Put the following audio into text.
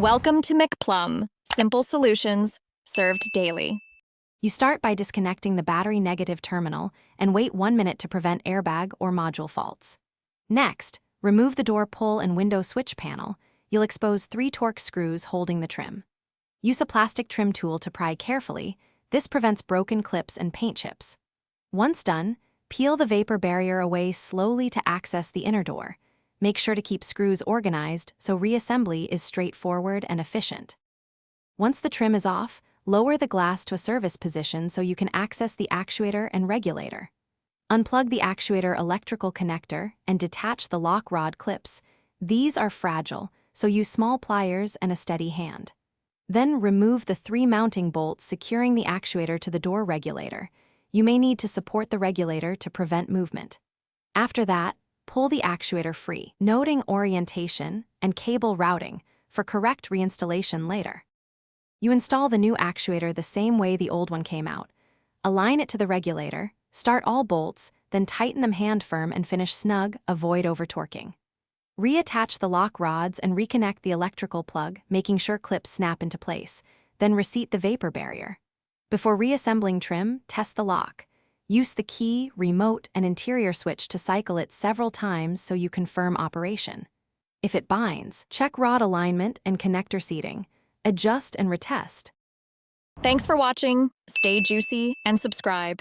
Welcome to McPlum, simple solutions served daily. You start by disconnecting the battery negative terminal and wait 1 minute to prevent airbag or module faults. Next, remove the door pull and window switch panel. You'll expose 3 Torx screws holding the trim. Use a plastic trim tool to pry carefully. This prevents broken clips and paint chips. Once done, peel the vapor barrier away slowly to access the inner door. Make sure to keep screws organized so reassembly is straightforward and efficient. Once the trim is off, lower the glass to a service position so you can access the actuator and regulator. Unplug the actuator electrical connector and detach the lock rod clips. These are fragile, so use small pliers and a steady hand. Then remove the 3 mounting bolts securing the actuator to the door regulator. You may need to support the regulator to prevent movement. After that, pull the actuator free, noting orientation and cable routing for correct reinstallation later. You install the new actuator the same way the old one came out. Align it to the regulator, start all bolts, then tighten them hand firm and finish snug, avoid over-torquing. Reattach the lock rods and reconnect the electrical plug, making sure clips snap into place, then reseat the vapor barrier. Before reassembling trim, test the lock. Use the key, remote, and interior switch to cycle it several times so you confirm operation. If it binds, check rod alignment and connector seating. Adjust and retest. Thanks for watching. Stay juicy and subscribe.